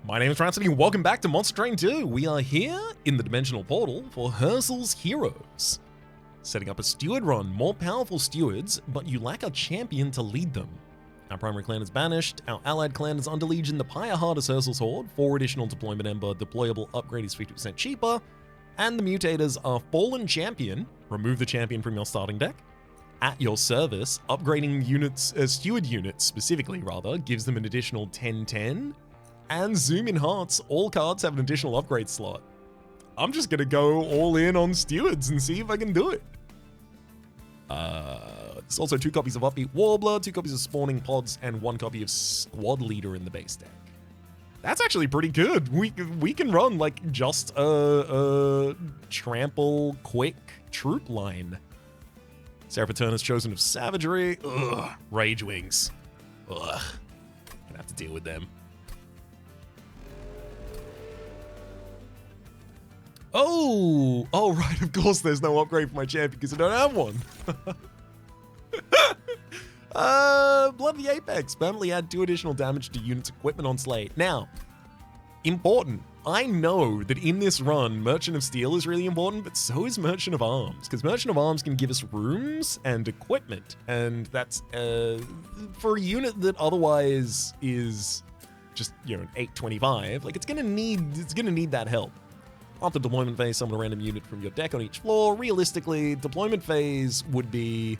My name is Rhapsody and welcome back to Monster Train 2. We are here in the Dimensional Portal for Hersel's Heroes. Setting up a steward run, more powerful stewards, but you lack a champion to lead them. Our primary clan is banished, our allied clan is under legion, the Pyre Heart is Hersel's Horde, 4 additional deployment ember, deployable upgrade is 50% cheaper, and the mutators are Fallen Champion, remove the champion from your starting deck. At your service, upgrading units, steward units specifically rather, gives them an additional 10/10. And Zoom in Hearts, all cards have an additional upgrade slot. I'm just gonna go all in on stewards and see if I can do it. There's also 2 copies of Upbeat Warbler, 2 copies of Spawning Pods, and 1 copy of Squad Leader in the base deck. That's actually pretty good. We can run like just a trample quick troop line. Seraphiternus Chosen of Savagery. Ugh. Rage Wings. Ugh. Gonna have to deal with them. Oh, right, of course there's no upgrade for my champion because I don't have one. Blood of the Apex. Permanently add 2 additional damage to units' equipment on Slate. Now, important. I know that in this run, Merchant of Steel is really important, but so is Merchant of Arms, because Merchant of Arms can give us rooms and equipment, and that's, for a unit that otherwise is just, an 825, like, it's gonna need that help. After deployment phase, summon a random unit from your deck on each floor. Realistically, deployment phase would be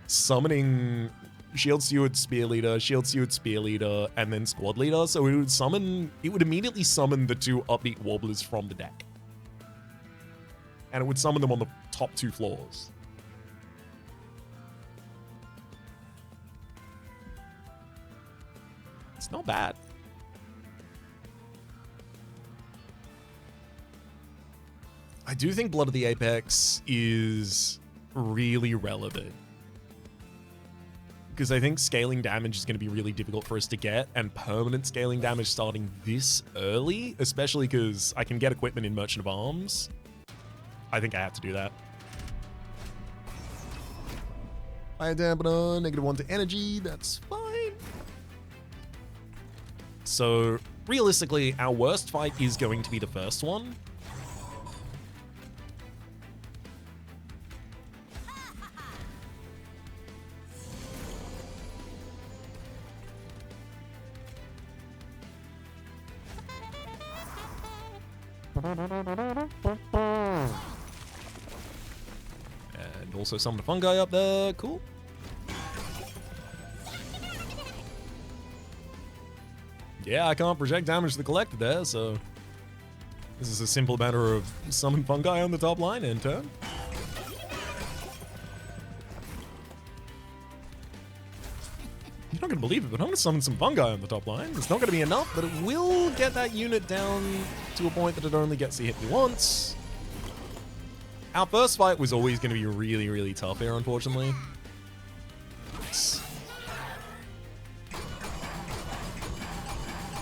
summoning Shield Steward, Spear Leader, Shield Steward, Spear Leader, and then Squad Leader. So it would immediately summon the 2 Upbeat Warblers from the deck. And it would summon them on the top 2 floors. It's not bad. I do think Blood of the Apex is really relevant. Because I think scaling damage is going to be really difficult for us to get, and permanent scaling damage starting this early, especially because I can get equipment in Merchant of Arms. I think I have to do that. Fire Dampener, -1 to energy, that's fine. So, realistically, our worst fight is going to be the first one. And also summon a fungi up there. Cool. Yeah, I can't project damage to the collector there, so this is a simple matter of summon fungi on the top line and turn. You're not going to believe it, but I'm going to summon some fungi on the top line. It's not going to be enough, but it will get that unit down to a point that it only gets to hit me once. Our first fight was always going to be really, really tough here, unfortunately.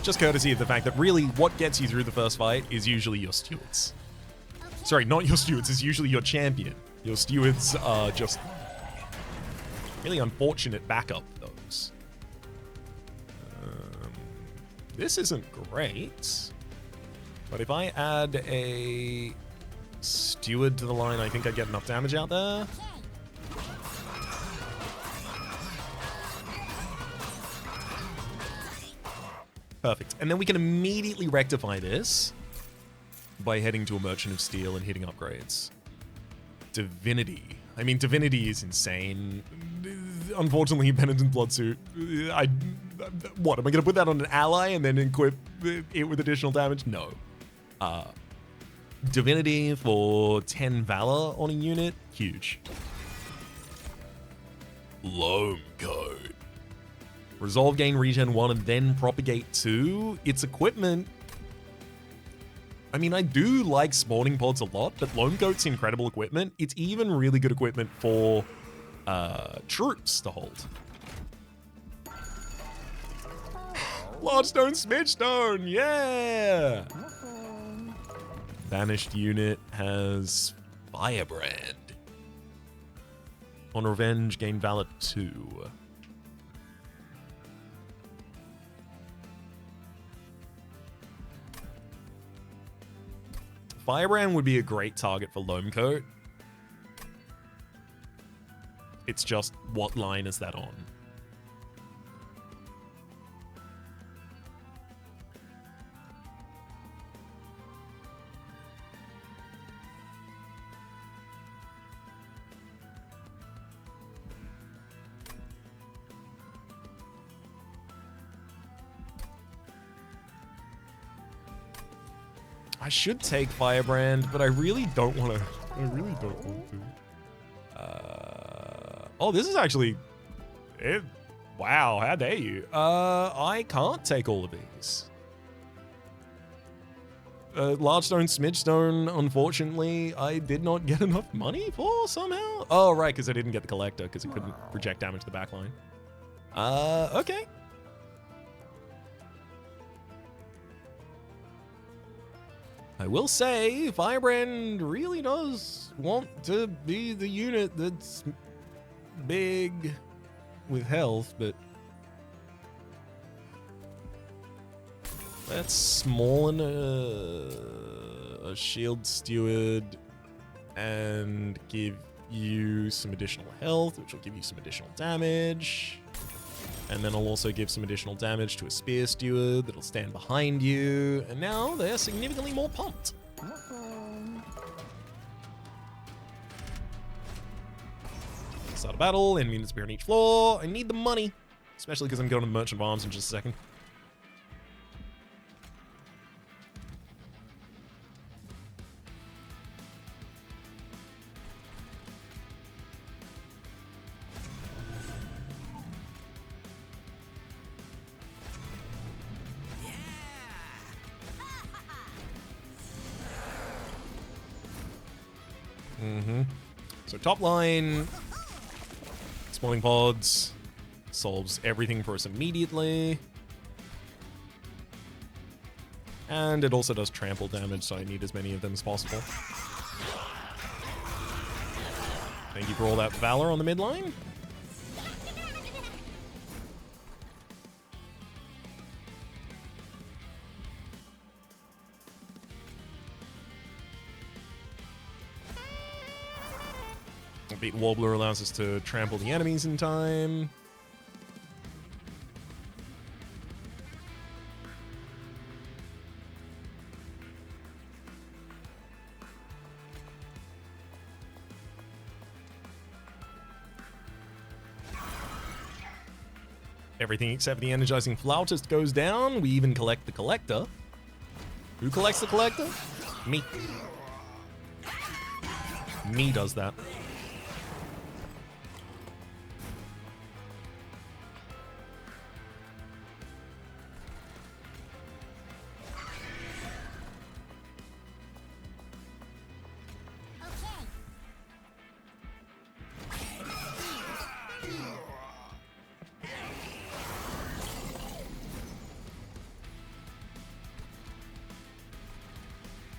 Just courtesy of the fact that really what gets you through the first fight is usually your stewards. Sorry, not your stewards, it's usually your champion. Your stewards are just really unfortunate backup for those. This isn't great, but if I add a steward to the line, I think I get enough damage out there. Perfect. And then we can immediately rectify this by heading to a Merchant of Steel and hitting upgrades. Divinity. I mean, Divinity is insane. Unfortunately, Penitent Bloodsuit. What, am I going to put that on an ally and then equip it with additional damage? No. Divinity for 10 Valor on a unit, huge. Loam Code. Resolve gain regen 1 and then propagate 2. Its equipment. I mean, I do like Spawning Pods a lot, but Loam Coat's incredible equipment. It's even really good equipment for troops to hold. Large Stone, Smidge Stone, yeah! Banished unit has Firebrand. On Revenge, gain Valor 2. Firebrand would be a great target for Loamcoat. It's just, what line is that on? I should take Firebrand, but I really don't want to. I really don't want to. Oh, this is actually... wow, how dare you? I can't take all of these. Large Stone, Smidge Stone, unfortunately, I did not get enough money for somehow. Oh, right, because I didn't get the Collector, because it couldn't project damage to the backline. Okay. I will say, Firebrand really does want to be the unit that's big with health, but let's smallen a Shield Steward and give you some additional health, which will give you some additional damage. And then I'll also give some additional damage to a Spear Steward that'll stand behind you. And now they're significantly more pumped. Start a battle, enemy units appear on each floor. I need the money, especially because I'm going to Merchant of Arms in just a second. So top line, Spawning Pods solves everything for us immediately. And it also does trample damage, so I need as many of them as possible. Thank you for all that Valor on the mid line. Beat Warbler allows us to trample the enemies in time. Everything except the Energizing Flautist goes down. We even collect the Collector. Who collects the Collector? Me. Me does that.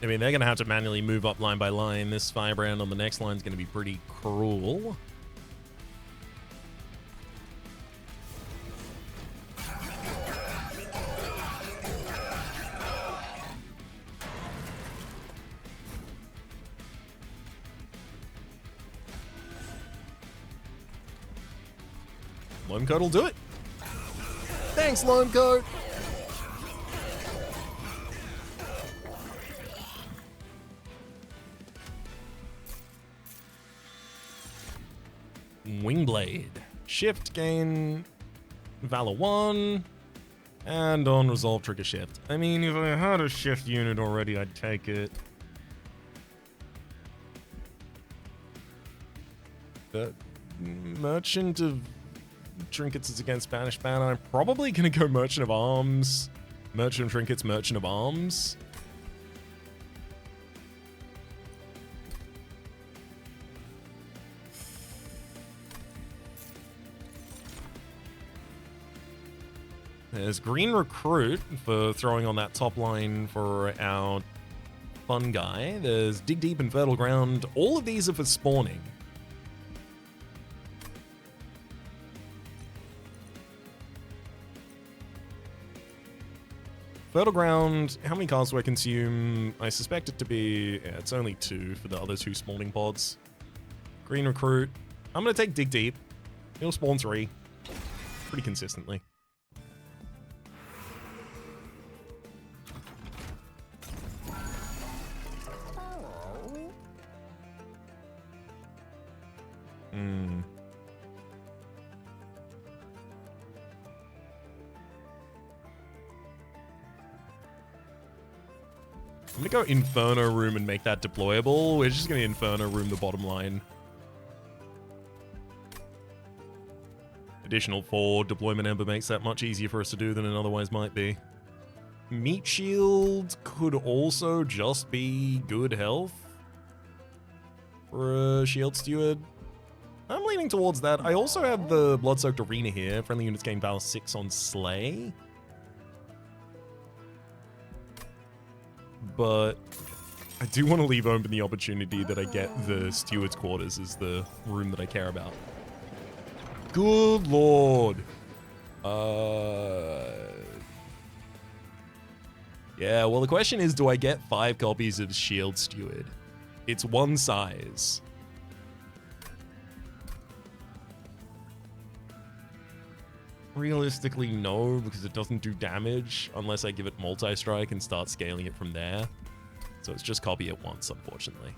I mean, they're going to have to manually move up line by line. This Firebrand on the next line is going to be pretty cruel. Loamcoat will do it. Thanks, Loamcoat. Wingblade. Shift, gain Valor 1, and on Resolve trigger Shift. I mean, if I had a Shift unit already, I'd take it. But Merchant of Trinkets is against Spanish Banner. I'm probably going to go Merchant of Arms. Merchant of Trinkets, Merchant of Arms. There's Green Recruit for throwing on that top line for our fun guy. There's Dig Deep and Fertile Ground. All of these are for spawning. Fertile Ground, how many cards do I consume? I suspect it to be, yeah, it's only 2 for the other 2 spawning pods. Green Recruit. I'm going to take Dig Deep. He'll spawn 3. Pretty consistently. I'm gonna go Inferno Room and make that deployable. We're just gonna Inferno Room the bottom line. Additional 4 deployment Ember makes that much easier for us to do than it otherwise might be. Meat Shield could also just be good health for a Shield Steward. I'm leaning towards that. I also have the Blood-Soaked Arena here. Friendly units gain Power 6 on Slay. But I do want to leave open the opportunity that I get the Steward's Quarters as the room that I care about. Good lord. Yeah, well the question is, do I get 5 copies of Shield Steward? It's 1 size. Realistically, no, because it doesn't do damage unless I give it multi-strike and start scaling it from there. So it's just copy it once, unfortunately.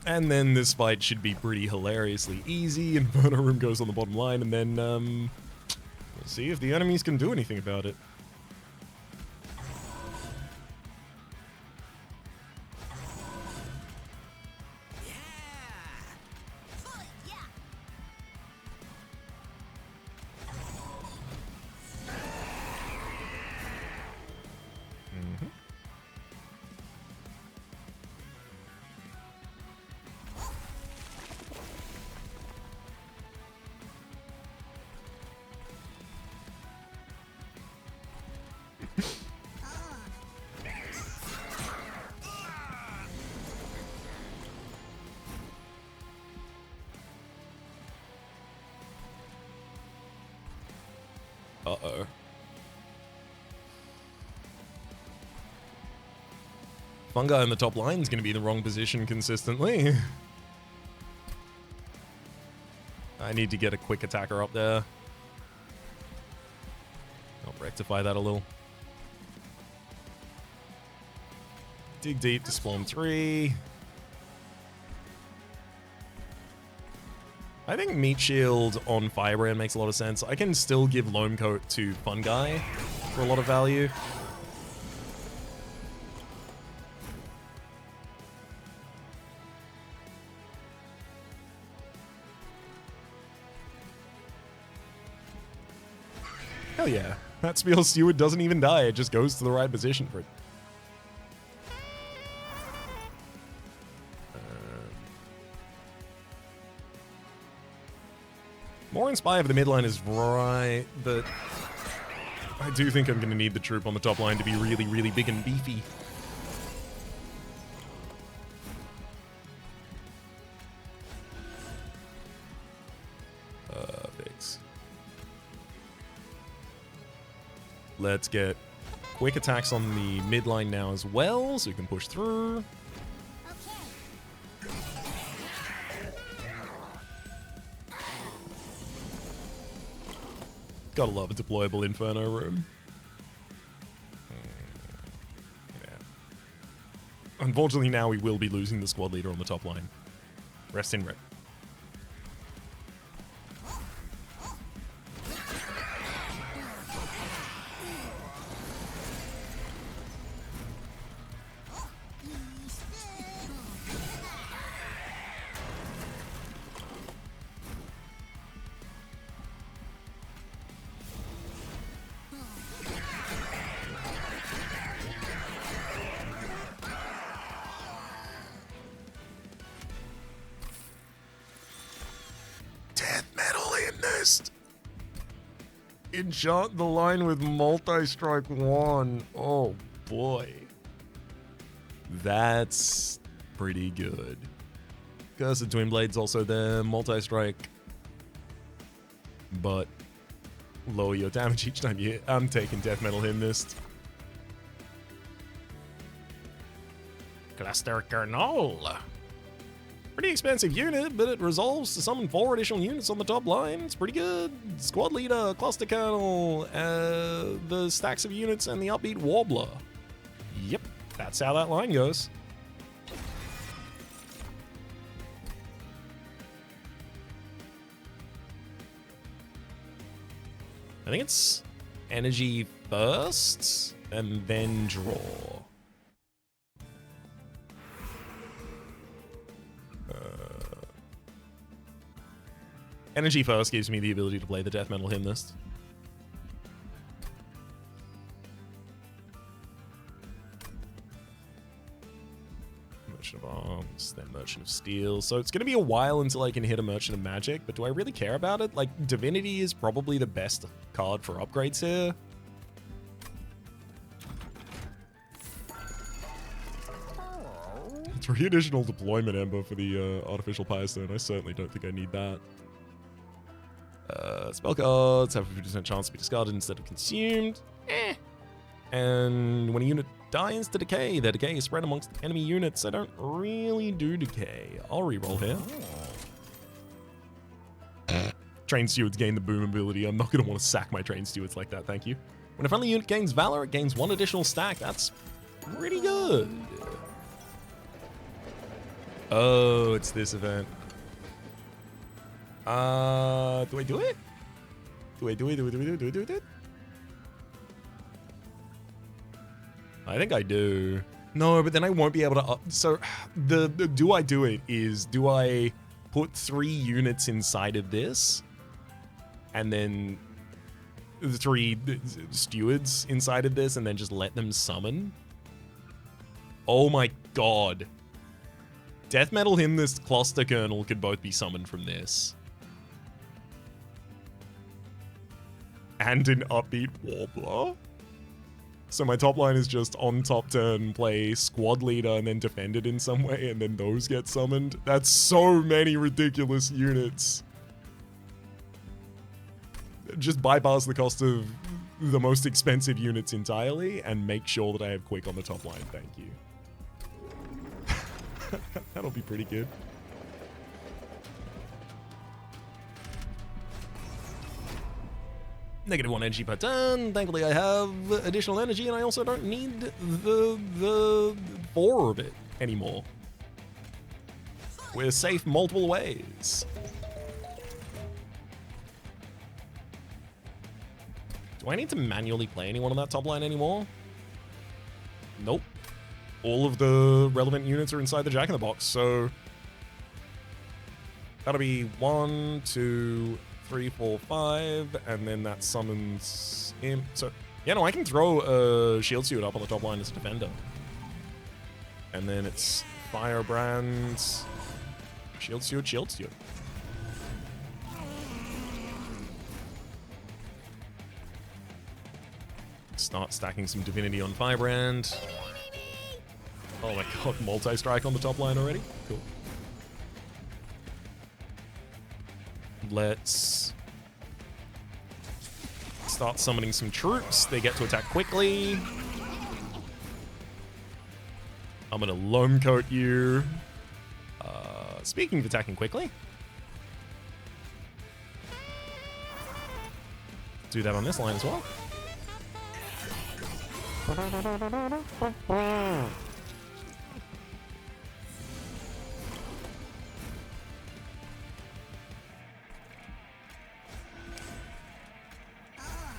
And then this fight should be pretty hilariously easy. Inferno Room goes on the bottom line, and then we'll see if the enemies can do anything about it. Uh-oh. Fungi in the top line is going to be in the wrong position consistently. I need to get a quick attacker up there. I'll rectify that a little. Dig deep to spawn 3. I think Meat Shield on Firebrand makes a lot of sense. I can still give Loam Coat to Fungi for a lot of value. Hell yeah. That Spiel Steward doesn't even die, it just goes to the right position for it. More Inspire for the midline is right, but I do think I'm going to need the troop on the top line to be really, really big and beefy. Fix. Let's get quick attacks on the midline now as well, so we can push through. Gotta love a deployable Inferno Room. Yeah. Unfortunately, now we will be losing the squad leader on the top line. Rest in rep. Enchant the line with multi-strike 1. Oh boy. That's pretty good. Cursed Twin Blade's also there, multi-strike. But lower your damage each time you hit. I'm taking Death Metal Hymnist. Cluster Kernel. Pretty expensive unit, but it resolves to summon 4 additional units on the top line. It's pretty good. Squad Leader, Cluster Kernel, the stacks of units, and the Upbeat Warbler. Yep, that's how that line goes. I think it's energy first, and then draw. Energy first gives me the ability to play the Death Metal Hymnist. Merchant of Arms, then Merchant of Steel. So it's going to be a while until I can hit a Merchant of Magic, but do I really care about it? Like, Divinity is probably the best card for upgrades here. Three additional deployment Ember for the Artificial Firestone. I certainly don't think I need that. Spell cards have a 50% chance to be discarded instead of consumed. And when a unit dies to decay, their decay is spread amongst enemy units. I don't really do decay. I'll reroll here. Train Stewards gain the boom ability. I'm not going to want to sack my Train Stewards like that, thank you. When a friendly unit gains Valor, it gains 1 additional stack. That's pretty good. Oh, it's this event. Do I do it? Do I do it? I think I do. No, but then I won't be able to so the do I do it is, do I put 3 units inside of this and then 3 stewards inside of this and then just let them summon? Oh my god. Death Metal Hymnist, Cluster Kernel could both be summoned from this. And an Upbeat Warbler? So my top line is just on top turn, play Squad Leader and then defend it in some way, and then those get summoned? That's so many ridiculous units. Just bypass the cost of the most expensive units entirely and make sure that I have Quick on the top line, thank you. That'll be pretty good. -1 energy per turn. Thankfully, I have additional energy, and I also don't need the 4 of it anymore. We're safe multiple ways. Do I need to manually play anyone on that top line anymore? Nope. All of the relevant units are inside the Jack-in-the-Box, so that'll be 1, 2, 3, 4, 5, and then that summons him. So, yeah, no, I can throw a Shield Suit up on the top line as a defender. And then it's Firebrand, Shield Suit, Shield Suit. Start stacking some Divinity on Firebrand. Oh my god, multi-strike on the top line already? Cool. Let's start summoning some troops. They get to attack quickly. I'm gonna Loam Coat you. Speaking of attacking quickly, do that on this line as well.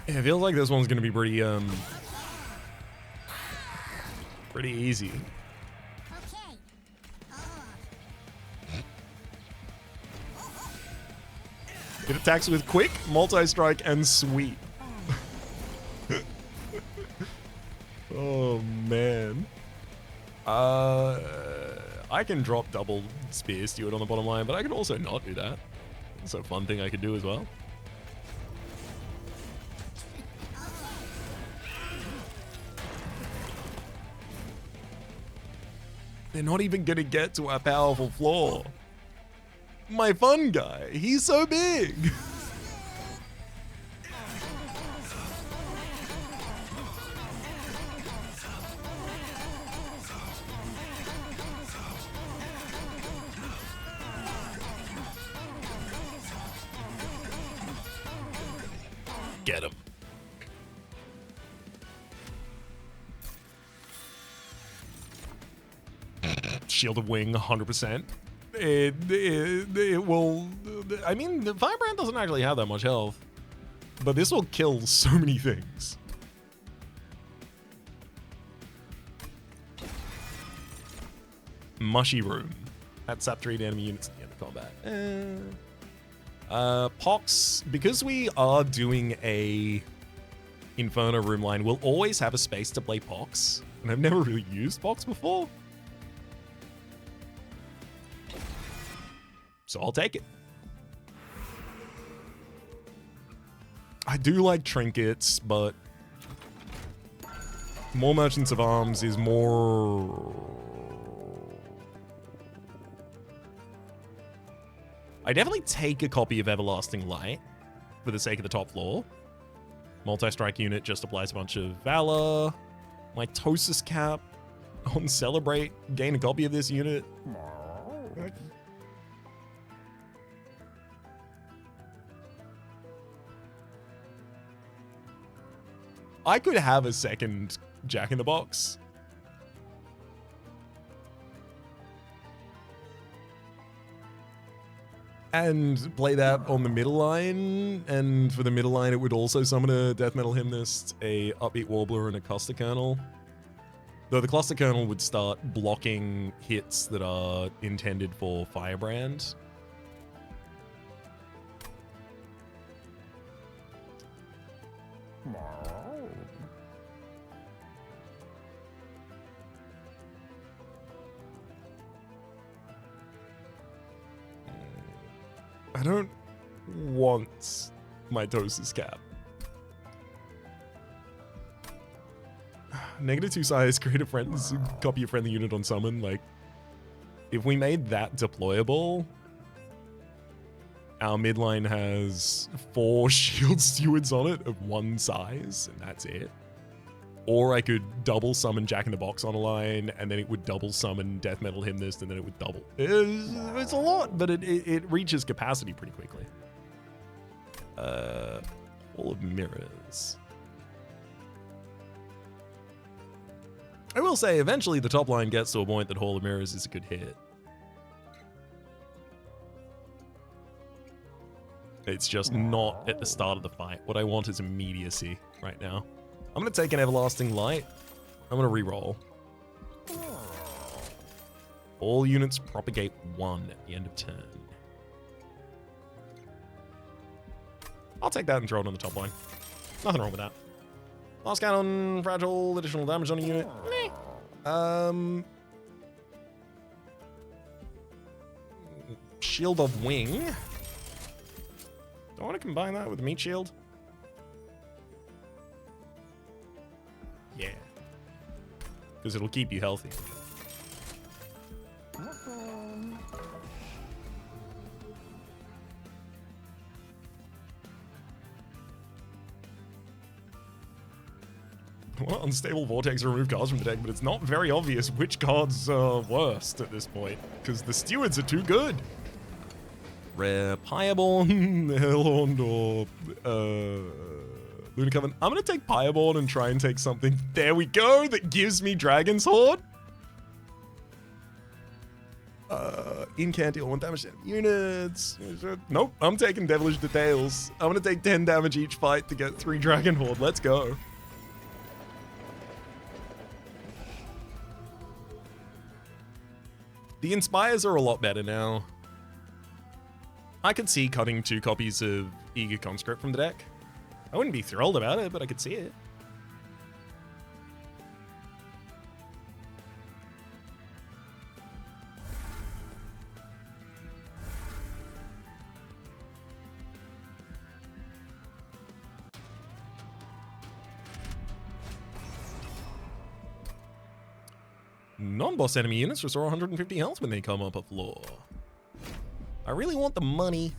Yeah, it feels like this one's gonna be pretty pretty easy. It attacks with Quick, Multi-Strike, and Sweep. Oh man. I can drop double Spear Steward on the bottom line, but I can also not do that. It's a fun thing I could do as well. They're not even gonna get to our powerful floor. My fun guy, he's so big. Get him. Shield of Wing, 100%. It will... I mean, the Firebrand doesn't actually have that much health, but this will kill so many things. Mushy Room. That sap 3 enemy units at the end of combat. Pox, because we are doing a Inferno room line, we'll always have a space to play Pox, and I've never really used Pox before. So I'll take it. I do like trinkets, but more Merchants of Arms is more... I definitely take a copy of Everlasting Light for the sake of the top floor. Multi-strike unit just applies a bunch of Valor. Mitosis Cap on Celebrate. Gain a copy of this unit. I could have a second Jack-in-the-Box. And play that on the middle line, and for the middle line it would also summon a Death Metal Hymnist, a Upbeat Warbler, and a Cluster Kernel. Though the Cluster Kernel would start blocking hits that are intended for Firebrand. I don't want Mitosis Cap. -2 size, create a friend, copy a friendly unit on summon. Like, if we made that deployable, our midline has 4 shield stewards on it of 1 size, and that's it. Or I could double summon Jack-in-the-Box on a line, and then it would double summon Death Metal Hymnist, and then it would double. It's a lot, but it reaches capacity pretty quickly. Hall of Mirrors. I will say, eventually the top line gets to a point that Hall of Mirrors is a good hit. It's just not at the start of the fight. What I want is immediacy right now. I'm going to take an Everlasting Light. I'm going to reroll. All units propagate 1 at the end of turn. I'll take that and throw it on the top line. Nothing wrong with that. Last cannon, fragile, additional damage on a unit. Shield of Wing. Do I want to combine that with Meat Shield? Yeah. Because it'll keep you healthy. Well, Unstable Vortex remove cards from the deck, but it's not very obvious which cards are worst at this point, because the stewards are too good. Rare Pyreborn, Hellhorn, or Lunar Covenant. I'm going to take Pyreborn and try and take something, there we go, that gives me Dragon's Horde. Incant deal 1 damage to units. Nope, I'm taking Devilish Details. I'm going to take 10 damage each fight to get 3 Dragon Horde. Let's go. The Inspires are a lot better now. I could see cutting 2 copies of Eager Conscript from the deck. I wouldn't be thrilled about it, but I could see it. Non-boss enemy units restore 150 health when they come up a floor. I really want the money.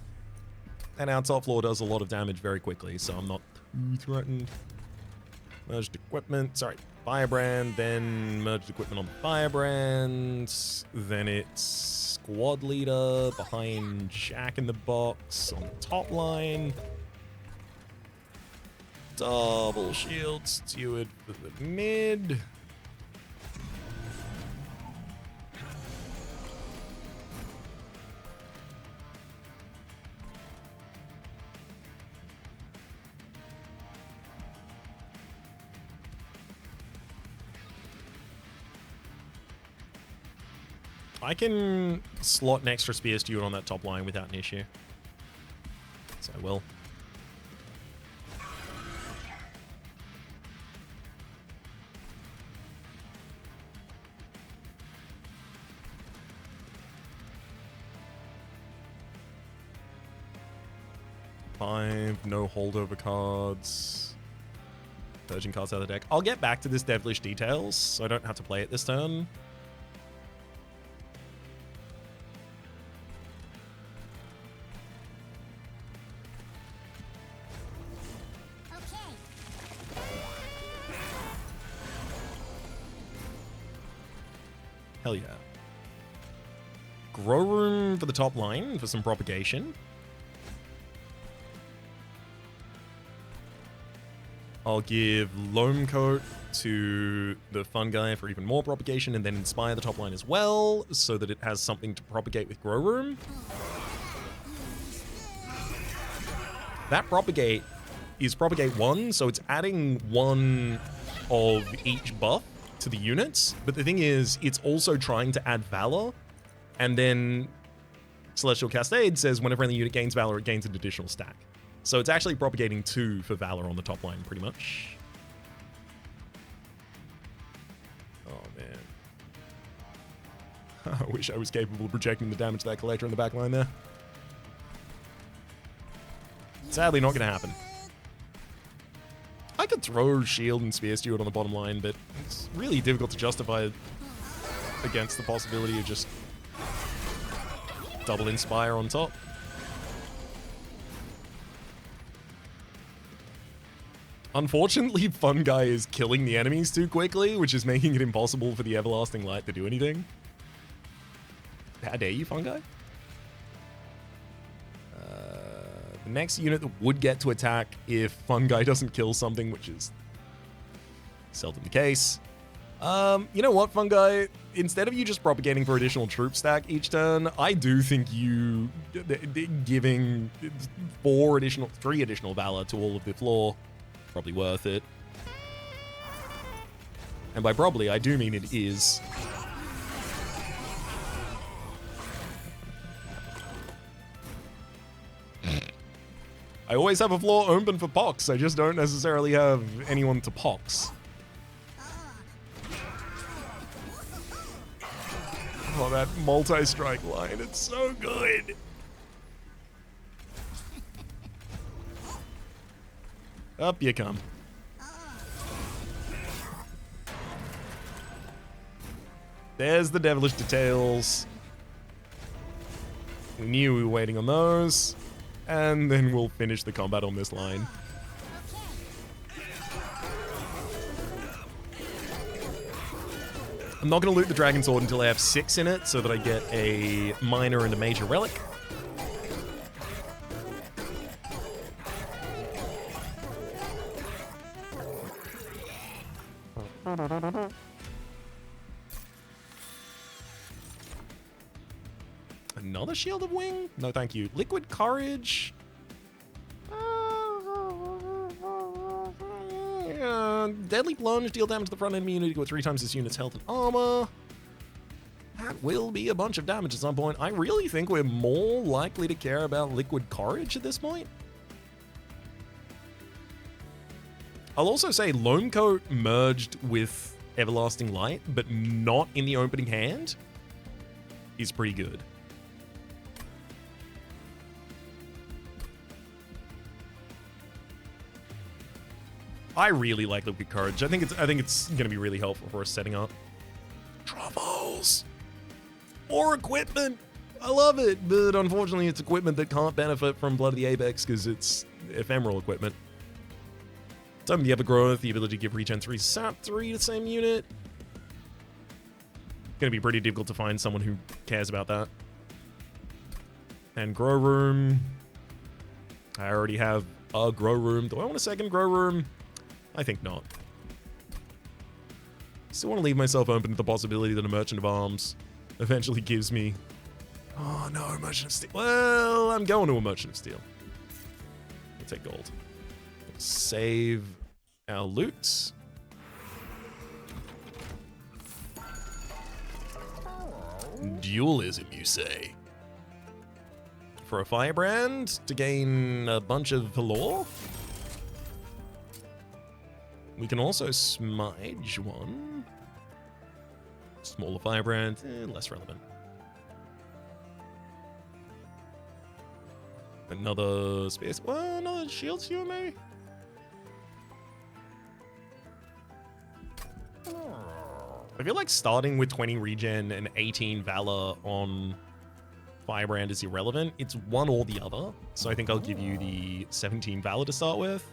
And our top floor does a lot of damage very quickly, so I'm not too threatened. Merged equipment, sorry, Firebrand, then merged equipment on Firebrand. Then it's squad leader behind Jack in the Box on the top line. Double shield steward for the mid. I can slot an extra spear steward on that top line without an issue. So I will. Five, no holdover cards. Purging cards out of the deck. I'll get back to this devilish details, so I don't have to play it this turn. Hell yeah. Grow room for the top line for some propagation. I'll give Loam Coat to the fun guy for even more propagation, and then inspire the top line as well, so that it has something to propagate with Grow Room. That propagate is propagate 1, so it's adding 1 of each buff to the units, but the thing is, it's also trying to add Valor, and then Celestial Cascade says whenever any unit gains Valor, it gains an additional stack. So it's actually propagating 2 for Valor on the top line, pretty much. Oh, man. I wish I was capable of projecting the damage to that collector in the back line there. Sadly, not going to happen. I could throw Shield and Spear Steward on the bottom line, but it's really difficult to justify against the possibility of just double Inspire on top. Unfortunately, Fun Guy is killing the enemies too quickly, which is making it impossible for the Everlasting Light to do anything. How dare you, Fun Guy? The next unit that would get to attack if Fun Guy doesn't kill something, which is seldom the case. You know what, Fun Guy? Instead of you just propagating for additional troop stack each turn, I do think you giving 3 additional Valor to all of the floor, probably worth it. And by probably, I do mean it is. I always have a floor open for Pox, I just don't necessarily have anyone to Pox. Oh, that multi-strike line, it's so good. Up you come. There's the devilish details. We knew we were waiting on those. And then we'll finish the combat on this line. I'm not going to loot the Dragon Sword until I have 6 in it, so that I get a minor and a major relic. Another Shield of Wing? No, thank you. Liquid Courage? Deadly Plunge, deal damage to the front enemy unit with 3 times this unit's health and armor. That will be a bunch of damage at some point. I really think we're more likely to care about Liquid Courage at this point. I'll also say Loam Coat merged with Everlasting Light, but not in the opening hand, is pretty good. I really like Liquid Courage. I think it's going to be really helpful for us setting up. Trouble. skills. More equipment. I love it, but unfortunately it's equipment that can't benefit from Blood of the Apex because it's ephemeral equipment. Time of the Evergrowth, the ability to give regen 3 sap 3 to the same unit. Gonna be pretty difficult to find someone who cares about that. And grow room. I already have a grow room. Do I want a second grow room? I think not. Still want to leave myself open to the possibility that a Merchant of Arms eventually gives me... Oh no, Merchant of Steel. Well, I'm going to a Merchant of Steel. I'll take gold. Save our loot. Dualism, you say? For a firebrand to gain a bunch of valor? We can also smudge one. Smaller firebrand, less relevant. Another space. Well, another shield skewer, maybe? I feel like starting with 20 regen and 18 valor on firebrand is irrelevant. It's one or the other. So I think I'll give you the 17 valor to start with.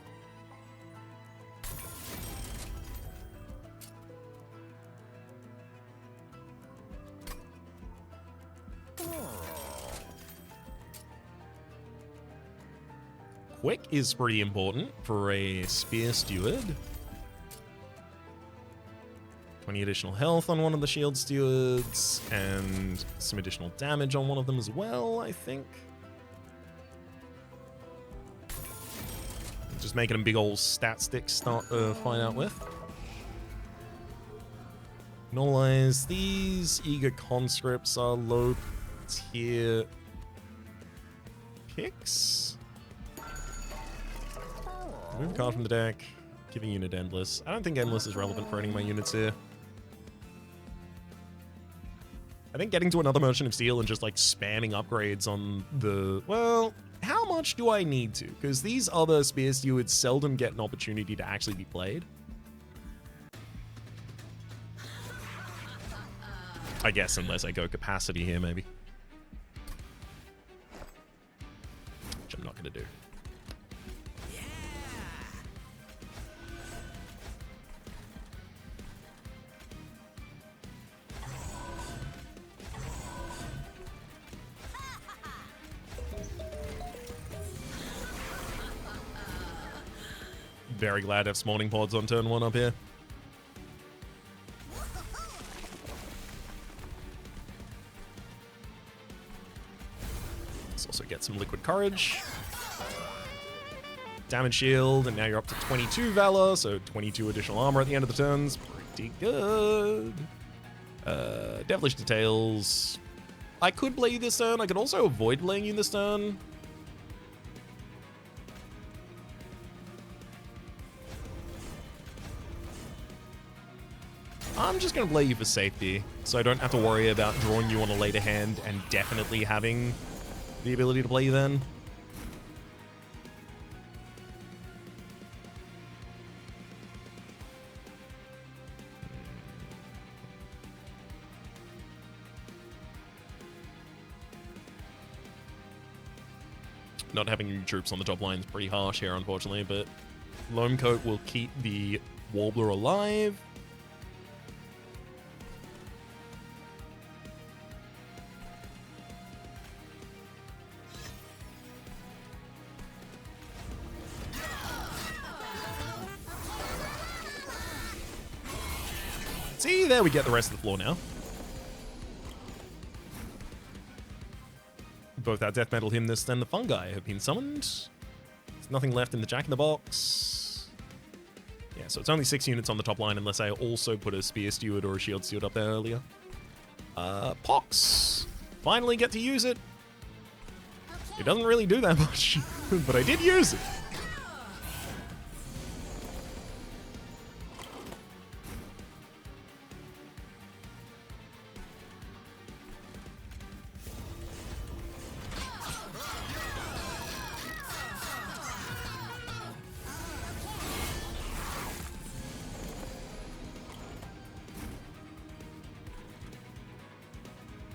Quick is pretty important for a Spear Steward. 20 additional health on one of the Shield Stewards, and some additional damage on one of them as well, I think. Just making a big old stat stick start fight out with. Normalize these. Eager Conscripts are low tier picks. Move a card from the deck, giving unit Endless. I don't think Endless is relevant for any of my units here. I think getting to another Merchant of Steel and just like spamming upgrades on the... Well, how much do I need to? Because these other Spear Stewards seldom get an opportunity to actually be played. I guess unless I go capacity here, maybe. Which I'm not going to do. Very glad to have spawning pods on turn 1 up here. Let's also get some Liquid Courage. Damage shield, and now you're up to 22 Valor, so 22 additional armor at the end of the turns. Pretty good. Devilish Details. I could play you this turn. I could also avoid playing you this turn. I'm just going to play you for safety, so I don't have to worry about drawing you on a later hand and definitely having the ability to play you then. Not having new troops on the top line is pretty harsh here, unfortunately, but Loamcoat will keep the Warbler alive. See, there we get the rest of the floor now. Both our Death Metal Hymnist and the Fungi have been summoned. There's nothing left in the Jack-in-the-Box. Yeah, so it's only 6 units on the top line unless I also put a Spear Steward or a Shield Steward up there earlier. Pox. Finally get to use it. It doesn't really do that much, but I did use it.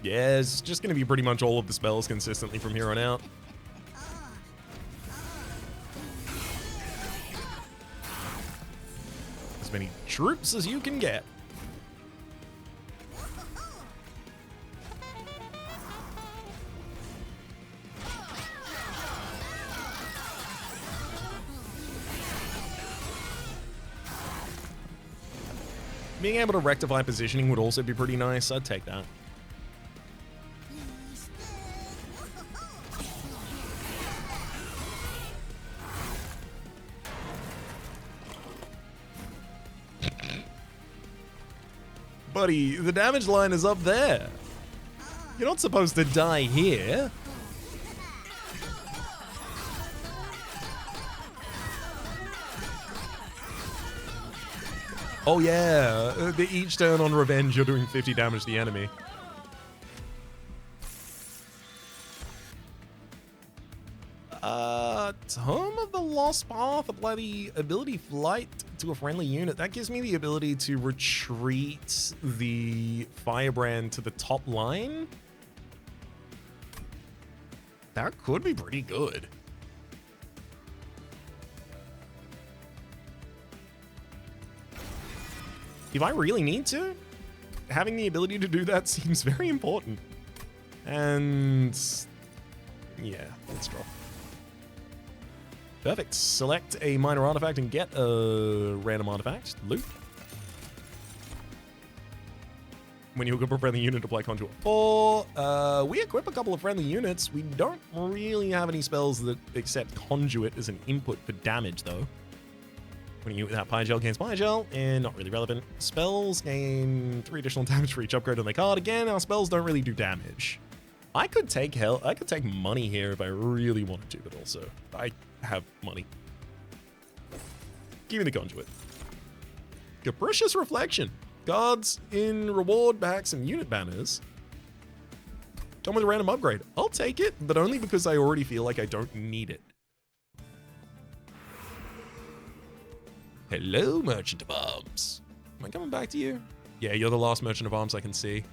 Yeah, it's just going to be pretty much all of the spells consistently from here on out. As many troops as you can get. Being able to rectify positioning would also be pretty nice. I'd take that. Buddy, the damage line is up there. You're not supposed to die here. Oh yeah, each turn on revenge you're doing 50 damage to the enemy. Tome of the Lost Path, apply the ability Flight to a friendly unit. That gives me the ability to retreat the Firebrand to the top line. That could be pretty good. If I really need to, having the ability to do that seems very important. And yeah, let's drop. Perfect. Select a minor artifact and get a random artifact. Loot. When you equip a friendly unit, apply Conduit 4. We equip a couple of friendly units. We don't really have any spells that accept Conduit as an input for damage, though. When you without Pygel gains Pygel, and not really relevant. Spells gain 3 additional damage for each upgrade on their card. Again, our spells don't really do damage. I could take money here if I really wanted to, but also I have money. Give me the Conduit. Capricious Reflection. Cards in reward packs and unit banners come with a random upgrade. I'll take it, but only because I already feel like I don't need it. Hello, Merchant of Arms. Am I coming back to you? Yeah, you're the last Merchant of Arms I can see.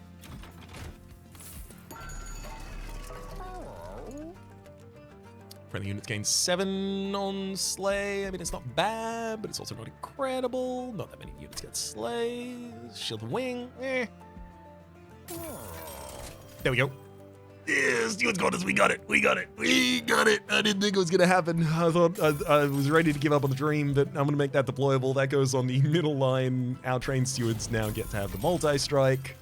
Friendly units gain 7 on Slay. I mean, it's not bad, but it's also not incredible. Not that many units get Slay. Shield of Wing. Eh. There we go. Yeah, Stewart's got us. We got it. We got it. We got it. I didn't think it was going to happen. I thought I was ready to give up on the dream, but I'm going to make that deployable. That goes on the middle line. Our trained stewards now get to have the multi-strike.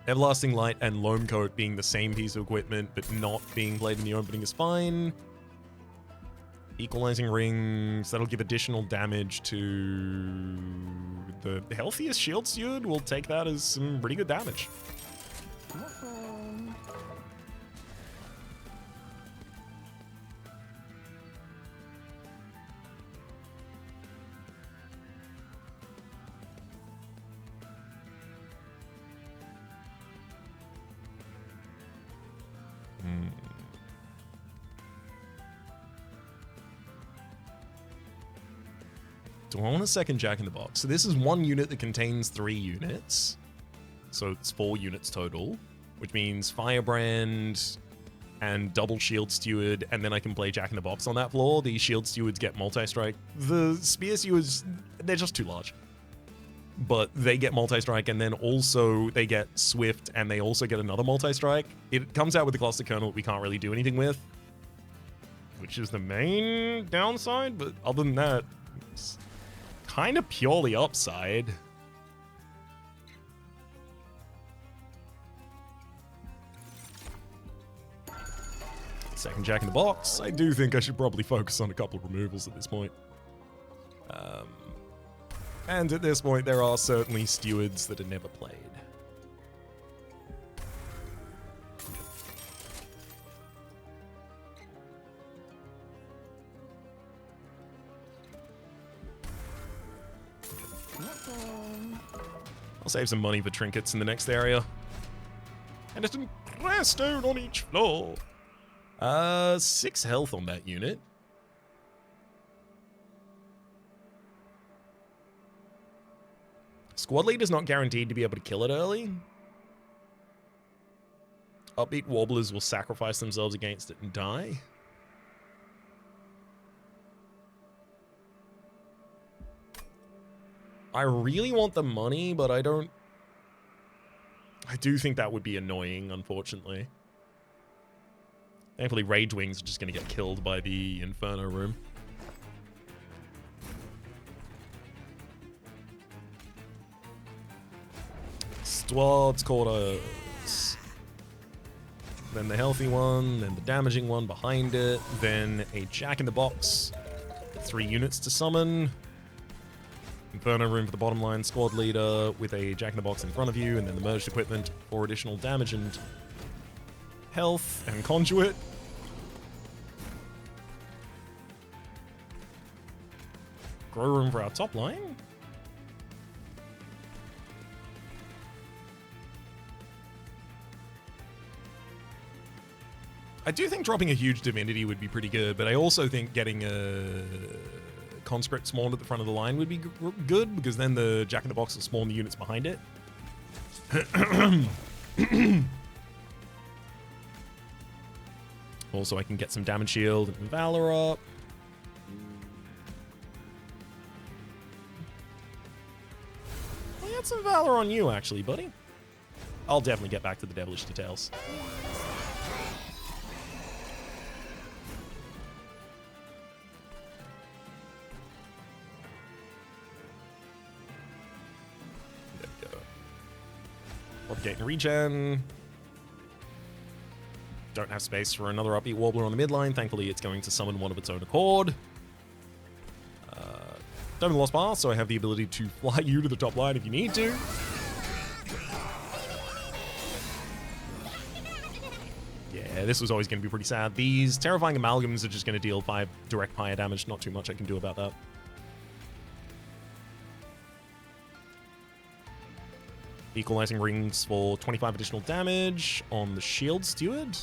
Everlasting Light and Loam Coat being the same piece of equipment, but not being played in the opening is fine. Equalizing Rings, that'll give additional damage to the healthiest shield steward. We'll take that as some pretty good damage. Do I want a second Jack in the Box? So this is 1 unit that contains 3 units. So it's 4 units total, which means Firebrand and double Shield Steward, and then I can play Jack in the Box on that floor. The Shield Stewards get multi-strike. The Spear Stewards, they're just too large. But they get multi-strike, and then also they get Swift, and they also get another multi-strike. It comes out with the Cluster Kernel that we can't really do anything with, which is the main downside, but other than that, it's kind of purely upside. Second Jack in the Box. I do think I should probably focus on a couple of removals at this point. And at this point, there are certainly stewards that are never played. I'll save some money for trinkets in the next area. And it's an stone on each floor. 6 health on that unit. Squad leader's not guaranteed to be able to kill it early. Upbeat warblers will sacrifice themselves against it and die. I really want the money, but I don't... I do think that would be annoying, unfortunately. Thankfully, Rage Wings are just going to get killed by the Inferno room. Squad's quarters. Then the healthy one, then the damaging one behind it, then a Jack-in-the-Box. 3 units to summon. Inferno room for the bottom line, squad leader with a Jack-in-the-Box in front of you, and then the merged equipment for additional damage and health and conduit. Grow room for our top line. I do think dropping a huge divinity would be pretty good, but I also think getting a conscript spawned at the front of the line would be good, because then the Jack-in-the-Box will spawn the units behind it. Also, I can get some damage shield and Valor up. I had some Valor on you, actually, buddy. I'll definitely get back to the devilish details. Gate and regen. Don't have space for another upbeat warbler on the midline. Thankfully, it's going to summon one of its own accord. Don't have the lost bar, so I have the ability to fly you to the top line if you need to. Yeah, this was always going to be pretty sad. These terrifying amalgams are just going to deal 5 direct fire damage. Not too much I can do about that. Equalizing rings for 25 additional damage on the Shield Steward.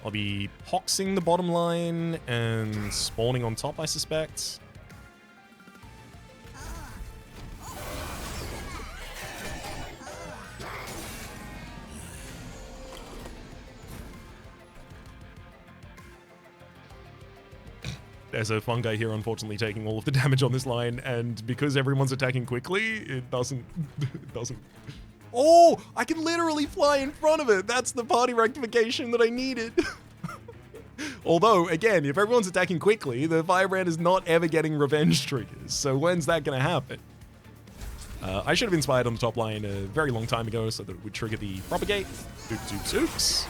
I'll be poxing the bottom line and spawning on top, I suspect. There's a fungi here, unfortunately, taking all of the damage on this line, and because everyone's attacking quickly, it doesn't... Oh! I can literally fly in front of it! That's the party rectification that I needed! Although, again, if everyone's attacking quickly, the Firebrand is not ever getting revenge triggers, so when's that gonna happen? I should have inspired on the top line a very long time ago so that it would trigger the propagate. Oops, oops, oops.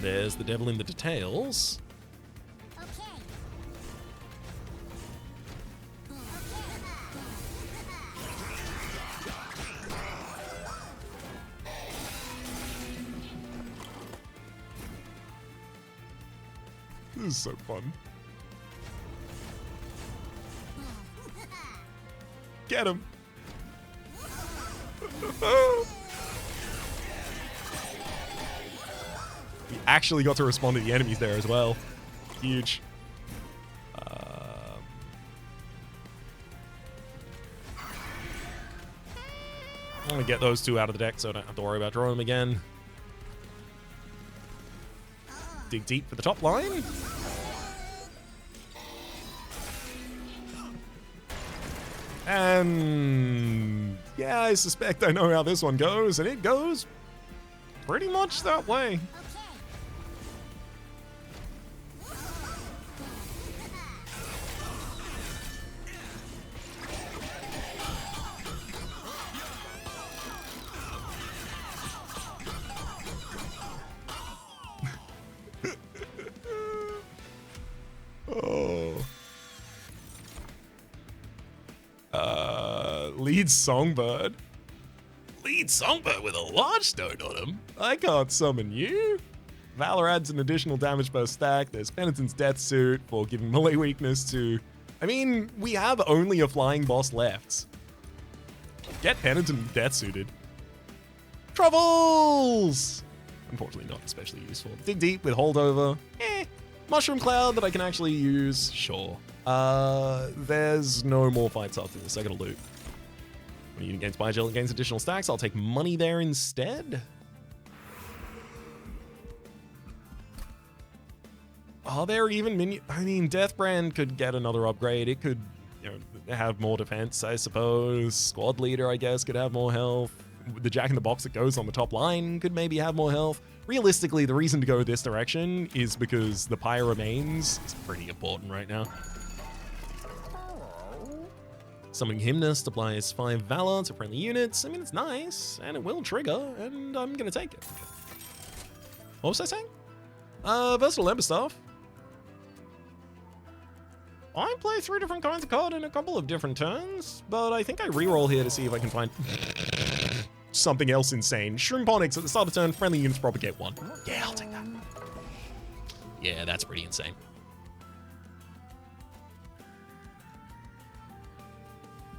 There's the devil in the details. Okay. This is so fun. Get him. We actually got to respond to the enemies there as well. Huge. I'm gonna get those 2 out of the deck so I don't have to worry about drawing them again. Dig deep for the top line. And yeah, I suspect I know how this one goes, and it goes pretty much that way. Lead Songbird. Lead Songbird with a large stone on him? I can't summon you. Valor adds an additional damage per stack. There's Penitent's Death Suit for giving melee weakness to... I mean, we have only a flying boss left. Get Penitent Death Suited. Troubles! Unfortunately not especially useful. Dig Deep with Holdover. Mushroom Cloud that I can actually use. Sure. There's no more fights after this. I gotta loot. When a unit gains Biogeol, it gains additional stacks. I'll take money there instead. Are there even minions? I mean, Deathbrand could get another upgrade. It could, have more defense, I suppose. Squad Leader, I guess, could have more health. The Jack in the Box that goes on the top line could maybe have more health. Realistically, the reason to go this direction is because the Pyre Remains is pretty important right now. Summoning Hymnist applies 5 Valor to friendly units. I mean, it's nice, and it will trigger, and I'm gonna take it. What was I saying? Versatile Ember Staff. I play 3 different kinds of card in a couple of different turns, but I think I reroll here to see if I can find something else insane. Shroomphonics at the start of turn, friendly units propagate 1. Yeah, I'll take that. Yeah, that's pretty insane.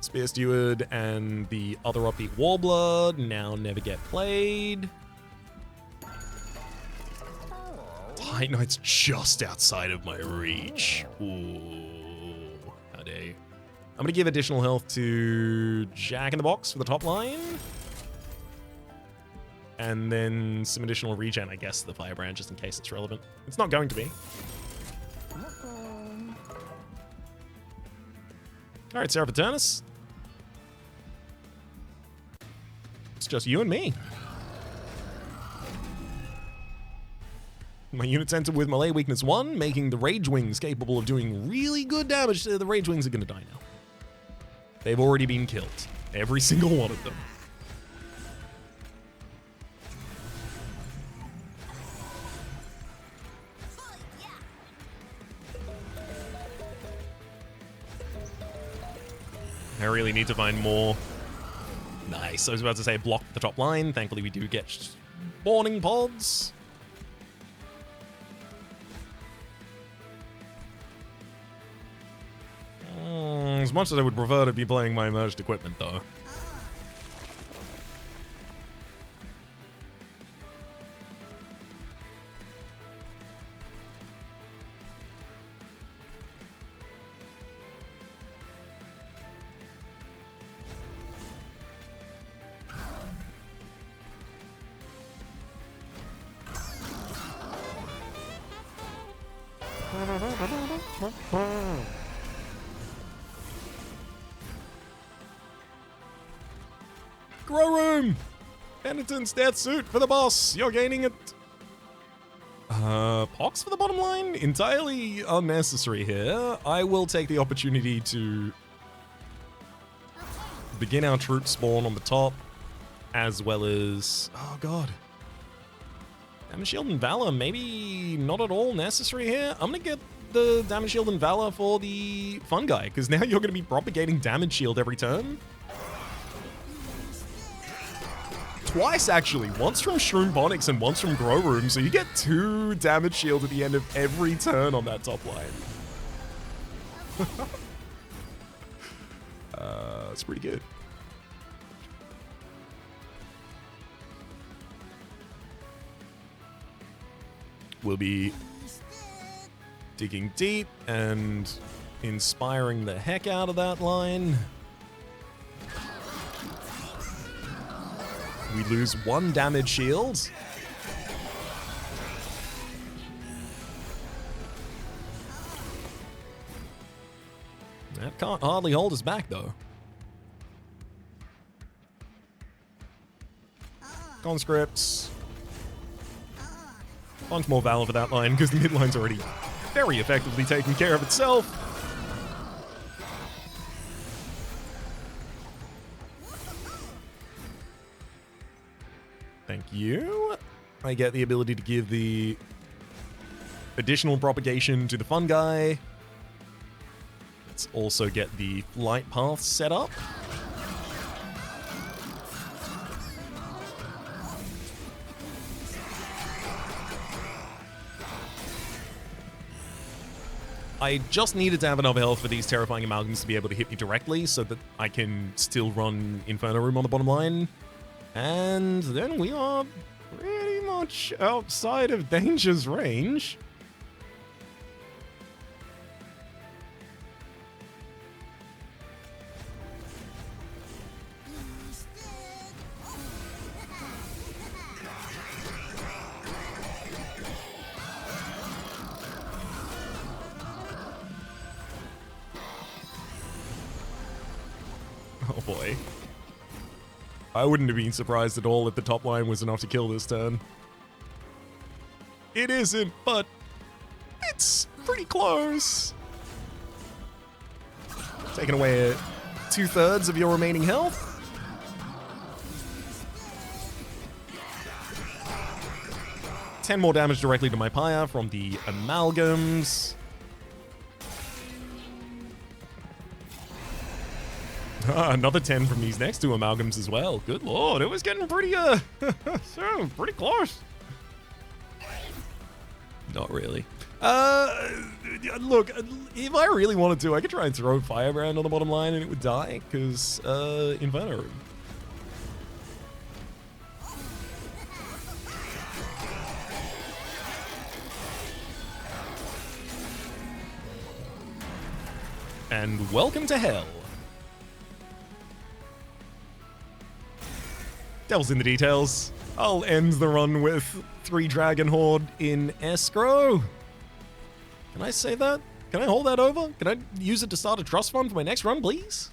Spear Steward and the other upbeat Warbler now never get played. Tight Knight's just outside of my reach. Ooh, how dare you. I'm gonna give additional health to Jack in the Box for the top line. And then some additional regen, I guess, to the Firebrand, just in case it's relevant. It's not going to be. All right, Seraph Eternus. It's just you and me. My units enter with melee weakness 1, making the Rage Wings capable of doing really good damage. The Rage Wings are going to die now. They've already been killed. Every single one of them. I really need to find more. Nice. I was about to say block the top line. Thankfully, we do get spawning pods. As much as I would prefer to be playing my merged equipment, though. Grow room! Penitent's death suit for the boss. You're gaining it. Pox for the bottom line? Entirely unnecessary here. I will take the opportunity to begin our troop spawn on the top, as well as... Oh, God. Damage Shield and Valor, maybe not at all necessary here. I'm going to get the Damage Shield and Valor for the Fun Guy, because now you're going to be propagating Damage Shield every turn. Twice, actually. Once from Shroomphonics and once from Grow Room, so you get 2 Damage Shield at the end of every turn on that top line. It's pretty good. We'll be digging deep and inspiring the heck out of that line. We lose 1 damage shield. That can't hardly hold us back, though. Conscripts. Bunch more Valor for that line, because the mid line's already very effectively taking care of itself. Thank you. I get the ability to give the additional propagation to the Fun Guy. Let's also get the light path set up. I just needed to have enough health for these terrifying amalgams to be able to hit me directly so that I can still run Inferno Room on the bottom line. And then we are pretty much outside of danger's range. Oh boy. I wouldn't have been surprised at all if the top line was enough to kill this turn. It isn't, but it's pretty close. Taking away 2/3 of your remaining health. Ten more damage directly to my pyre from the amalgams. Another 10 from these next two amalgams as well. Good lord, it was getting pretty, pretty close. Not really. Look, if I really wanted to, I could try and throw Firebrand on the bottom line and it would die, because, Inferno Room. And welcome to hell. Devil's in the details. I'll end the run with 3 Dragon Horde in escrow. Can I say that? Can I hold that over? Can I use it to start a trust fund for my next run, please?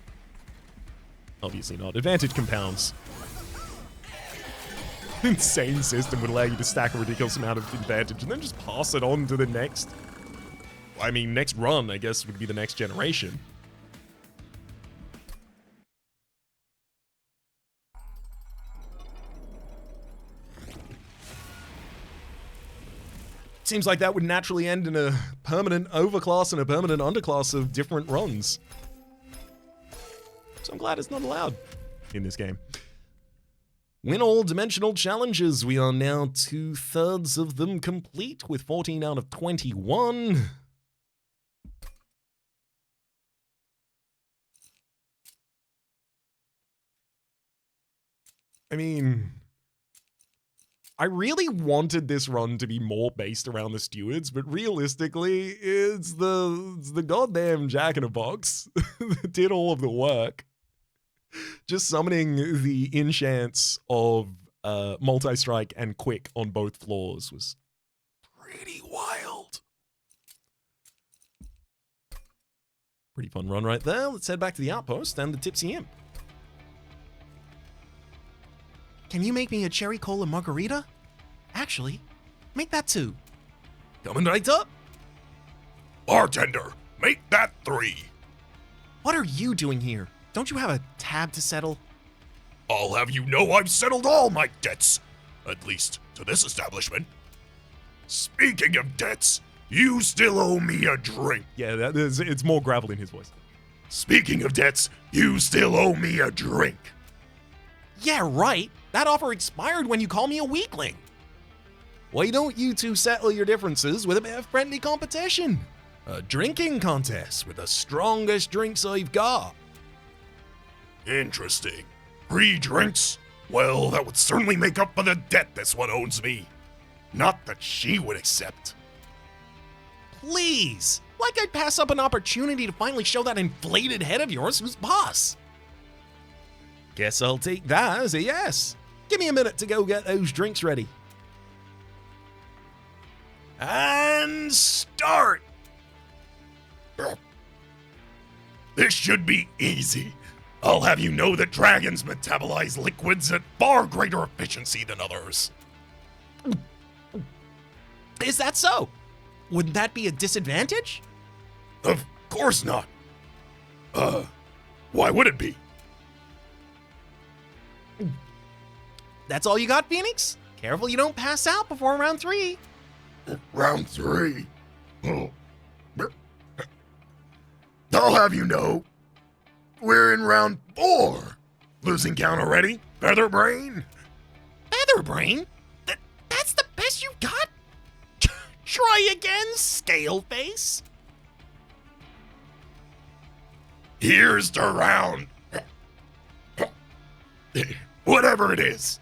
Obviously not. Advantage compounds. Insane system would allow you to stack a ridiculous amount of advantage and then just pass it on to the next. I mean, next run, I guess, would be the next generation. Seems like that would naturally end in a permanent overclass and a permanent underclass of different runs. So I'm glad it's not allowed in this game. Win all dimensional challenges. We are now 2/3 of them complete with 14 out of 21. I mean, I really wanted this run to be more based around the stewards, but realistically, it's the goddamn Jack-in-a-Box that did all of the work. Just summoning the enchants of multi-strike and quick on both floors was pretty wild. Pretty fun run right there. Let's head back to the outpost and the Tipsy Imp. Can you make me a cherry cola margarita? Actually, make that 2. Coming right up. Bartender, make that 3. What are you doing here? Don't you have a tab to settle? I'll have you know I've settled all my debts. At least to this establishment. Speaking of debts, you still owe me a drink. Yeah, it's more gravel in his voice. Speaking of debts, you still owe me a drink. Yeah, right. That offer expired when you call me a weakling. Why don't you two settle your differences with a bit of friendly competition? A drinking contest with the strongest drinks I've got. Interesting. Free drinks? Well, that would certainly make up for the debt this one owes me. Not that she would accept. Please. Like I'd pass up an opportunity to finally show that inflated head of yours who's boss. Guess I'll take that as a yes. Give me a minute to go get those drinks ready. And start! This should be easy. I'll have you know that dragons metabolize liquids at far greater efficiency than others. Is that so? Wouldn't that be a disadvantage? Of course not. Why would it be? That's all you got, Phoenix? Careful you don't pass out before round 3. Round 3? Oh. I'll have you know, we're in round 4. Losing count already? Featherbrain? Featherbrain? That's the best you got? Try again, Scaleface. Here's to round. Whatever it is.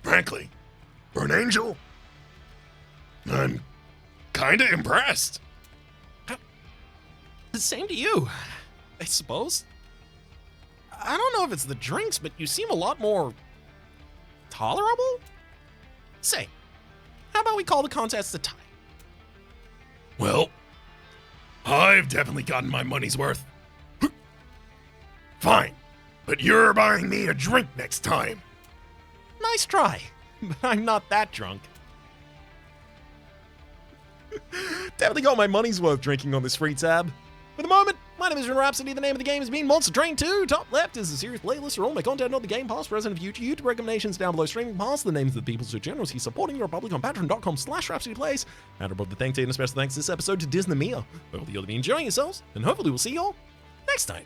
Frankly, For an angel? I'm kinda impressed. Same to you, I suppose. I don't know if it's the drinks, but you seem a lot more tolerable? Say, how about we call the contest a tie? Well, I've definitely gotten my money's worth. Fine, but you're buying me a drink next time. Nice try, but I'm not that drunk. Definitely got my money's worth drinking on this free tab. For the moment, my name is Rhapsody. The name of the game is Being Monster Train 2. Top left is a series playlist for all my content on the Game Pass, present and future YouTube recommendations down below. Streaming past the names of the people so generously supporting the Republic on patreon.com/RhapsodyPlays. And above the thanks and a special thanks this episode to Disney Mia. Hopefully you'll be enjoying yourselves, and hopefully we'll see you all next time.